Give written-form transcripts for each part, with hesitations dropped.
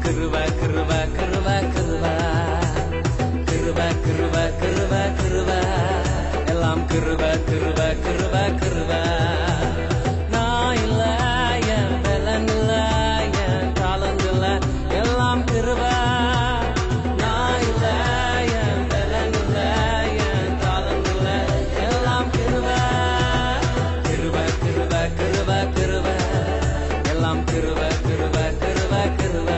கிருப கிருப கிருப கிருப கிருப கிருப கிருப கிருப எல்லாம் கிருப கிருப கிருப கிருப நான் இல்ல என் பலன் இல்ல என் காலம் இல்ல எல்லாம் கிருப நான் இல்ல என் பலன் இல்ல என் காலம் இல்ல எல்லாம் கிருப கிருப கிருப கிருப கிருப எல்லாம் கிருப கிருப கிருப கிருப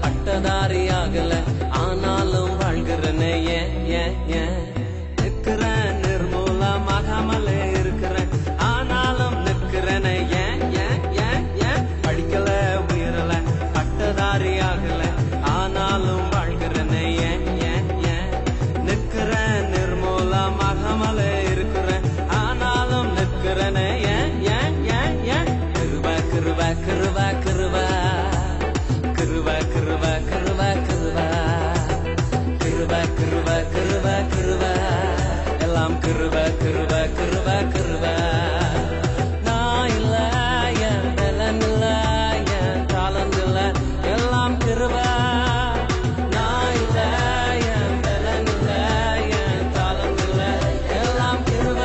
பட்டதாரியாகல ஆனாலும் வாழ்கிறேன் நிற்கிறேன் நிர்மூலமாகாமலே இருக்கிறேன் ஆனாலும் நிற்கிறேன் படிக்கல உயரல பட்டதாரியாகல ஆனாலும் வாழ்கிறேன் நிற்கிறேன் நிர்மூலமாகாமலே இருக்கிறேன் ஆனாலும் நிற்கிறேன் கிருப கிருப கிருப கிருப கிருப கிருப கிருப கிருப கிருப கிருப கிருப கிருப எல்லாம் கிருப கிருப கிருப கிருப நான் இல்ல என் பலன் இல்ல என் காலம் இல்ல எல்லாம் கிருப நான் இல்ல என் பலன் இல்ல என் காலம் இல்ல எல்லாம் கிருப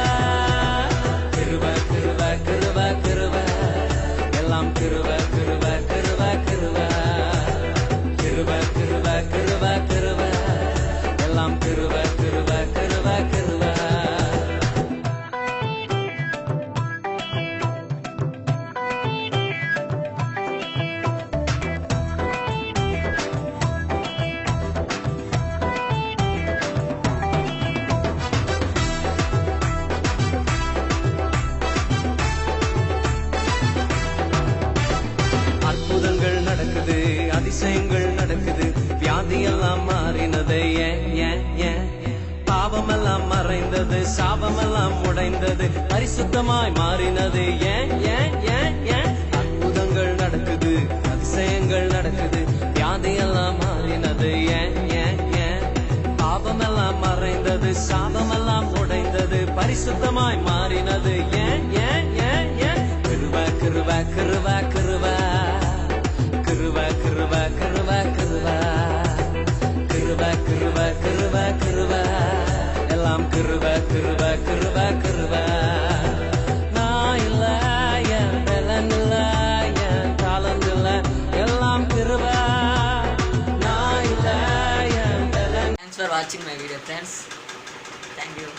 கிருப கிருப கிருப கிருப எல்லாம் கிருப கிருப கிருப கிருப கிருப கிருப கிருப கிருப எல்லாம் கிருப கிருப கிருப கிருப அற்புதங்கள் நடக்குது அதிசயங்கள் நடக்குது வியாதியெல்லாம் மாறினது பாவமெல்லாம் மறைந்தது சாபமெல்லாம் உடைந்தது பரிசுத்தமாய் மாறினது அற்புதங்கள் நடக்குது அதிசயங்கள் நடக்குது வியாதியெல்லாம் மாறினது பாவமெல்லாம் மறைந்தது சாபமெல்லாம் உடைந்தது பரிசுத்தமாய் மாறினது கிருப கிருப கிருப கிருப கிருப கிருப கிருப கிருப கிருப கிருப கிருப கிருப எல்லாம் கிருப கிருப கிருப கிருப நான் இல்ல என் பலன் இல்ல என் காலம் இல்ல எல்லாம் கிருப நான் இல்ல என் பலன். Thanks for watching my video, friends.